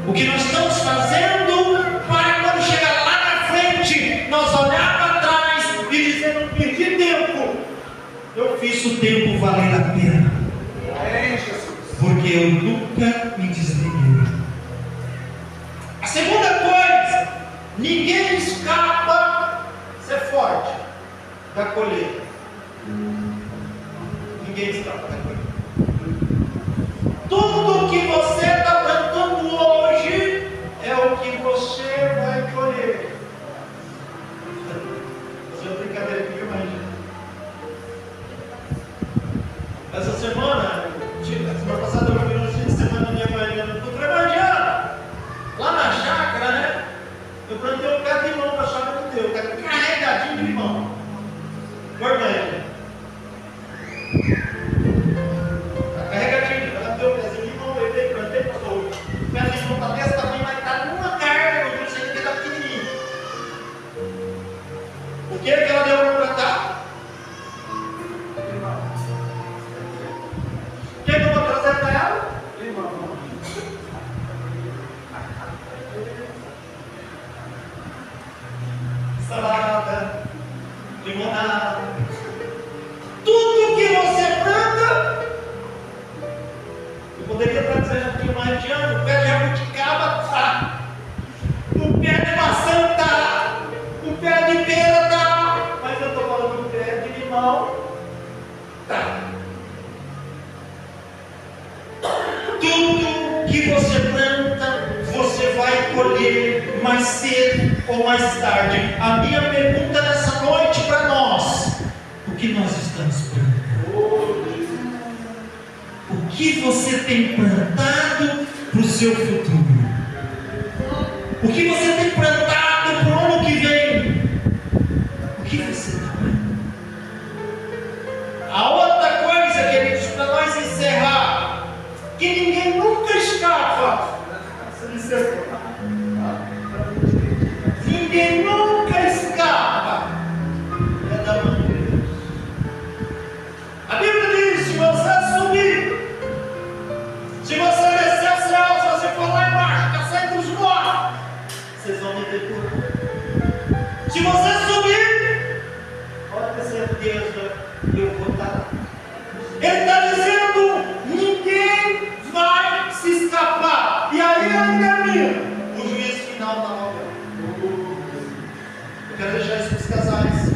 O que nós estamos fazendo para quando chegar lá na frente nós olhar para trás e dizer: não perdi tempo, eu fiz o tempo valer a pena, porque eu nunca me desliguei. A segunda coisa: ninguém escapa, ser forte, da colheita. Ninguém escapa da colheita. Tudo que você está plantando hoje é o que você vai colher. Isso é brincadeira aqui, imagina. Essa semana passada eu fui no fim de semana minha mãe, eu estou trabalhando lá na chácara, né? Eu plantei um pé de limão para a chácara de Deus, carregadinho de limão. Importante. Está carregadinho, ela deu um pezinho de limão, eu dei, plantei, passou. O pé de limão está desse tamanho, mas está numa carga, eu não sei que está pequenininho. O que ela deu para plantar? O que eu vou trazer para ela? Salada, limonada, tudo que você planta. Eu poderia estar dizendo um pouquinho mais de ano: o pé de jabuticaba está, o pé de maçã está, o pé de pera está, mas eu estou falando do pé de limão está. Tudo que você planta, você vai colher mais cedo ou mais tarde. A minha pergunta nessa noite para nós: o que nós estamos plantando? O que você tem plantado para o seu futuro? O que você tem plantado para o ano que vem? O que você está plantando? A outra coisa, queridos, para nós encerrar, que ninguém nunca escapa. Ninguém nunca escapa. É da mão de Deus. A Bíblia diz: se você subir, se você descer o céu, se você for lá embaixo, está entre os mortos, vocês vão me decorar. Se você subir, pode ter certeza, eu vou estar lá. Ele quero deixar isso para os casais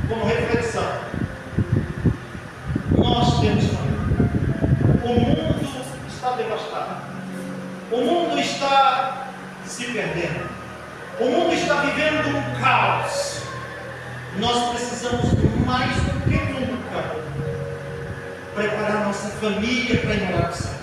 como reflexão. Nós temos família. O mundo está devastado. O mundo está se perdendo. O mundo está vivendo um caos. Nós precisamos mais do que nunca preparar nossa família para ir morar no céu.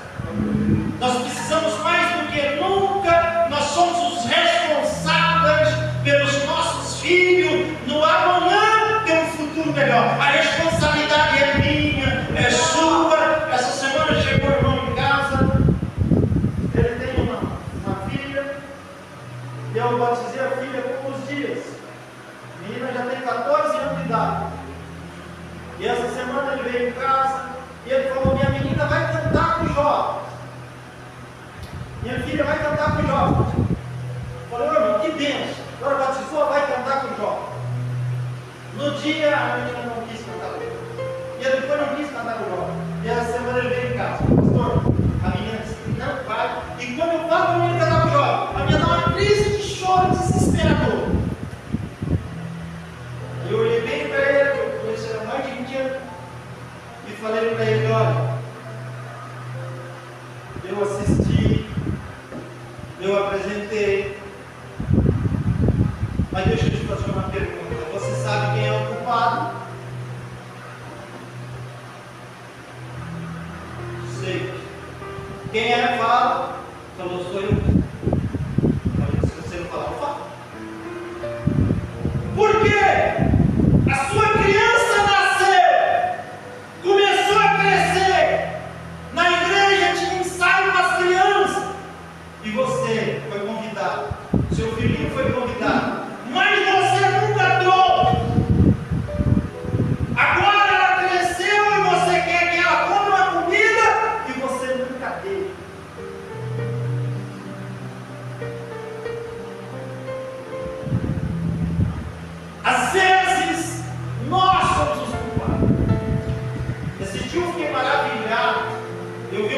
Nós precisamos mais do que nunca. Nós somos os responsáveis pelos nossos filhos no amanhã ter um futuro melhor. A responsabilidade é minha, é sua. Essa semana chegou o irmão em casa. Ele tem uma filha. E eu batizei a filha há poucos dias. A menina já tem 14 anos de idade. E essa semana ele veio em casa e ele falou: minha menina vai cantar com os jovens. Minha filha vai cantar com os jovens. Eu falei: irmão, que bênção. Agora batizou, vai cantar com os jovens. No dia a menina não quis cantar com os jovens. E depois não quis cantar com os jovens. E essa semana ele veio em casa: pastor, a menina disse que não vai. E quando eu falo para a menina cantar com os jovens, a menina dá uma crise de choro desesperador. Eu olhei bem para ele, eu conheci ele há mais de 20 anos, e falei para ele: olha, eu assisti, eu apresentei, mas deixa eu te fazer uma pergunta: você sabe quem é o culpado? Sei. Quem é? Fala. Falou: sou eu. Falei: se você não falar, eu falo. Por quê? A sua criança nasceu, começou a crescer, na igreja tinha ensaio com as crianças, e você foi convidado, seu filhinho foi convidado, mas você nunca trouxe. Agora ela cresceu e você quer que ela coma uma comida e você nunca deu. Às vezes, nós somos os culpados. Esse dia eu fiquei maravilhado. Eu vi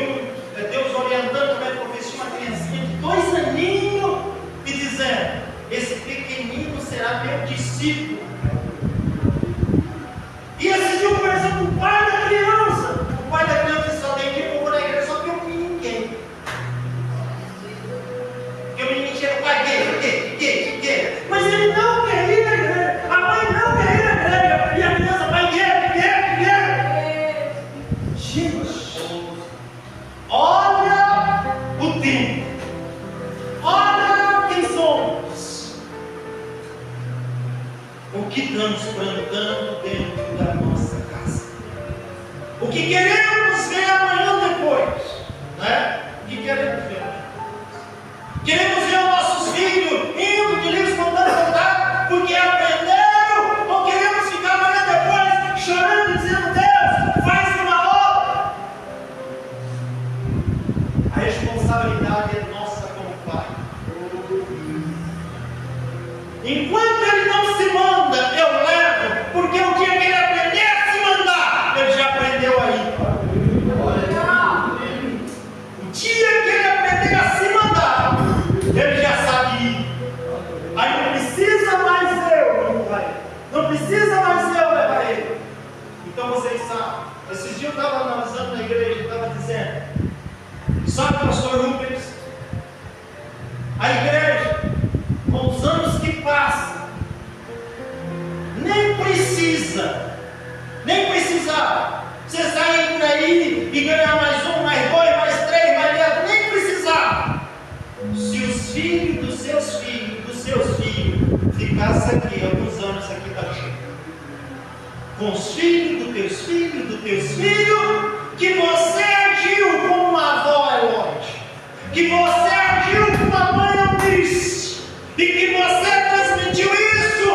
Deus orientando para a profecia uma criancinha de 2 aninhos e dizendo: esse pequenino será meu discípulo. E esse dia eu conversei com o pai da criança. O pai da criança só tem que ir para a igreja só porque eu não vi ninguém. Porque o menino chega: pai, que? Mas ele não quer ir à igreja. A mãe não quer ir à igreja. E a criança: pai, quer. Gente, olha o tempo. Olha quem somos. O que estamos plantando dentro da nossa casa. O que queremos ver amanhã depois. Né? O que queremos ver amanhã? Queremos ver os nossos filhos indo de livre espontânea vontade porque aprenderam, ou queremos ficar amanhã depois chorando e dizendo: Deus, faz uma obra? A responsabilidade é nossa como pai. Enquanto ele não se manda, eu levo, porque o dia que ele aprender a se mandar, ele já aprendeu aí. O dia que ele aprender a se mandar, ele já sabe ir. Aí não precisa mais eu levar ele. Não precisa mais eu levar ele. Então vocês sabem. Esses dias eu estava analisando na igreja, eu estava dizendo: sabe, pastor Rubens, a igreja, com os anos que passam, nem precisava você sair por aí e ganhar mais 1, mais 2, mais 3, mais 10, nem precisava. Se os filhos dos seus filhos ficassem aqui alguns anos aqui da China, com os filhos dos teus filhos, que você agiu como uma avó Elote, que você agiu como uma mãe Eunice, e que você transmitiu isso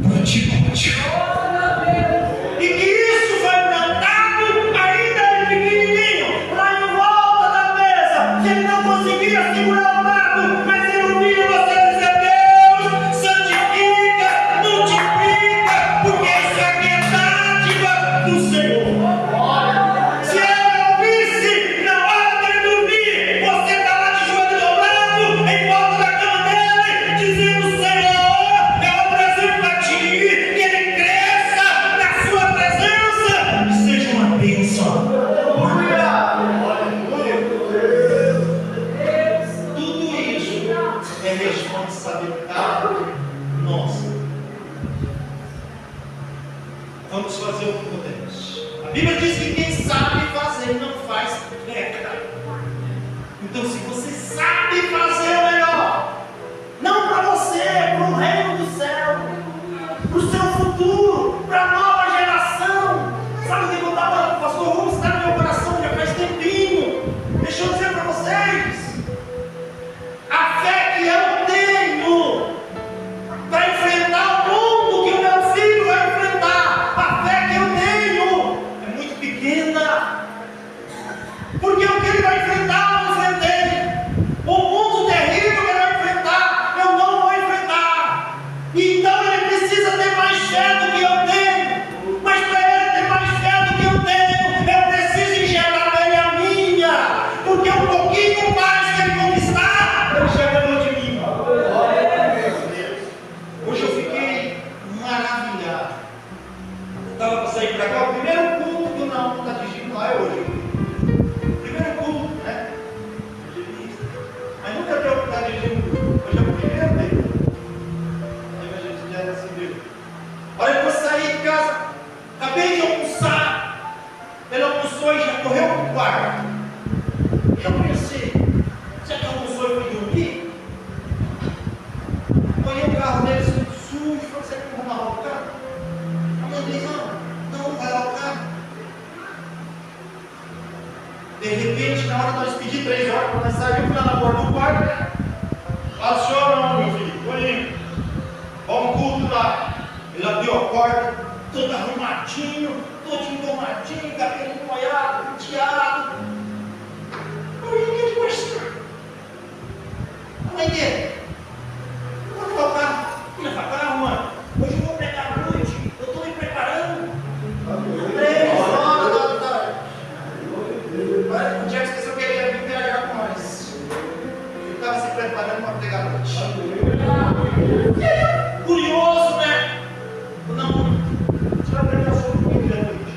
para Timóteo, e que isso foi plantado ainda de pequenininho, lá em volta da mesa, que ele não conseguia segurar o lado, mas ele ouvia você dizer: Deus, santifica, multiplica, porque isso aqui é dádiva do Senhor. Se ele ouvisse na hora dele dormir, você está lá Vamos fazer o que podemos. A Bíblia diz que quem sabe fazer não faz peca. Então, se você sabe fazer o melhor, não para você, para o reino do céu, para o seu futuro, para a nova geração. Sabe o que eu estava, o pastor Rubens está no meu coração já faz tempinho. Deixa eu dizer para vocês, a fé que eu tenho para enfrentar o mundo que o meu filho vai enfrentar, a fé que eu tenho é muito pequena, porque o que ele vai enfrentar eu não enfrentei, o mundo terrível que ele vai enfrentar eu não vou enfrentar. Então ele precisa ter mais fé do que eu tenho, mas para ele ter mais fé do que eu tenho, eu preciso enxergar nele a minha, porque um pouquinho mais que ele conquistar, ele chega de mim. Hoje eu fiquei maravilhado. Eu estava para sair para cá, o primeiro culto que o Naum está dirigindo lá é hoje. Primeiro culto, né? Mas nunca deu para estar dirigindo culto. Hoje é o primeiro dele. Aí a gente já decidiu. Olha, eu saí de casa, acabei de almoçar. Ele almoçou e já correu para o quarto. E eu pensei, será que almoçou e foi dormir? Olhei o carro dele sujo, falei, você quer arrumar o carro? A mãe disse, não vai lá o carro. De repente, na hora de nós pedir 3 horas para nós sair, eu fui lá na porta do quarto. Fala, senhor, não, meu filho, tô indo. Vamos culto lá. Ele abriu a porta, todo arrumadinho, todo engomadinho, cabelo molhado, penteado. Eu olhei de pastor. A mãe dele, vamos levar o carro. Leva o carro, mano. Hoje eu vou pregar à noite. Eu estou me preparando. 3 horas da tarde. O Jack esqueceu que ele ia vir viajar com nós. Ele estava se preparando para pregar à noite. Curioso, né? Não, você vai pregar sobre o que é noite?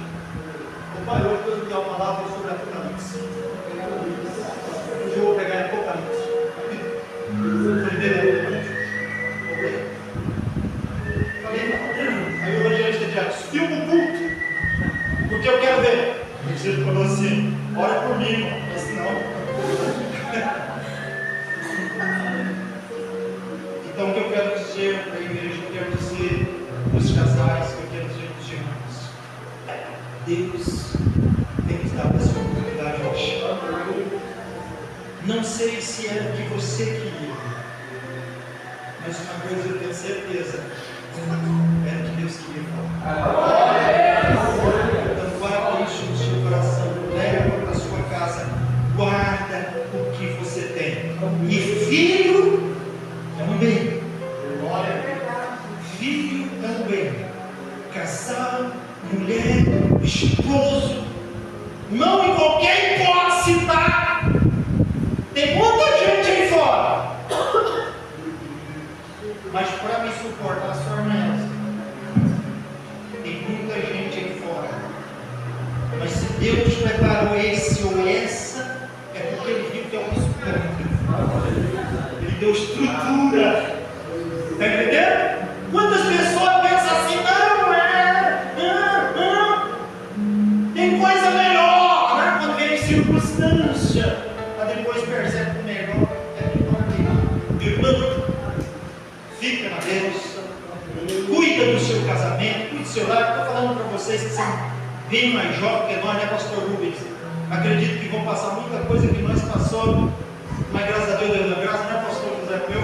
O pai hoje Deus me dá uma palavra sobre Apocalipse. Hoje eu vou pregar em Apocalipse. Aí o evangelista disse, filma o culto, porque eu quero ver. Ele falou assim, ora por mim, irmão. Eu disse, não. Então o que eu quero dizer para a igreja, eu quero dizer para os casais, eu quero dizer para os irmãos, Deus tem nos dado essa oportunidade hoje. Não sei se era o que você queria, mas uma coisa eu tenho certeza, era o que Deus queria falar. Então guarda isso no seu coração, leva para a sua casa, guarda o que você tem. E filho também, filho também, casal, mulher, esposo, não em qualquer hipótese, tá? Tem muita gente aí fora, mas para me suportar só nessa, tem muita gente aí fora, mas se Deus preparou esse ou essa, é porque Ele viu que é um suporte. Ele deu estrutura, está entendendo? Quantas pessoas pensam assim, tem coisa melhor, né? Quando vem circunstância, mas depois percebe que o melhor é melhor que irmão, fica na Deus, cuida do seu casamento, cuida do seu lar. Estou falando para vocês que são bem mais jovens que nós, né, pastor Rubens? Acredito que vão passar muita coisa que nós passamos, mas graças a Deus, Deus da graça, né, pastor José meu,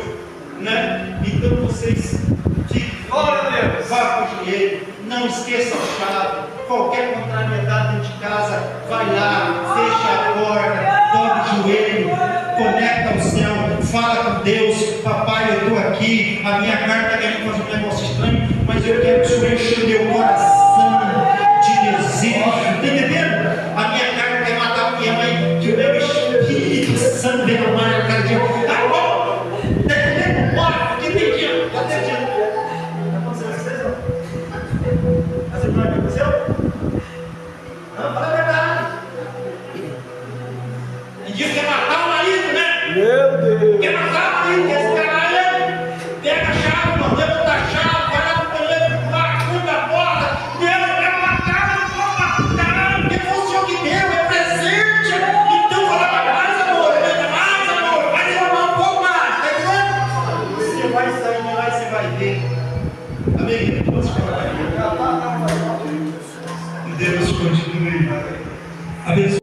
né? Então vocês glória a Deus, vá para o joelho, não esqueça a chave, qualquer contrariedade dentro de casa, vai lá, fecha a porta, dobra o joelho, conecta ao céu, fala com Deus, papai, eu estou aqui, a minha carne está querendo fazer um negócio estranho, mas eu quero que o Senhor enche meu coração de desejo, está entendendo? A minha carne quer matar a minha mãe, que o meu Espírito Santo venha amar a cada dia. Agora, está entendendo? Bora, porque tem dia, até dia. Está acontecendo com vocês, não? Essa semana aconteceu? Não, fala a verdade. Tem dia que quer matar o marido, né? Meu Deus! Quer matar o marido, quer esperar ele. Pega a chave, mano, levanta a chave, vai lá pro banheiro. boas para a vida. Deus continue abençoando.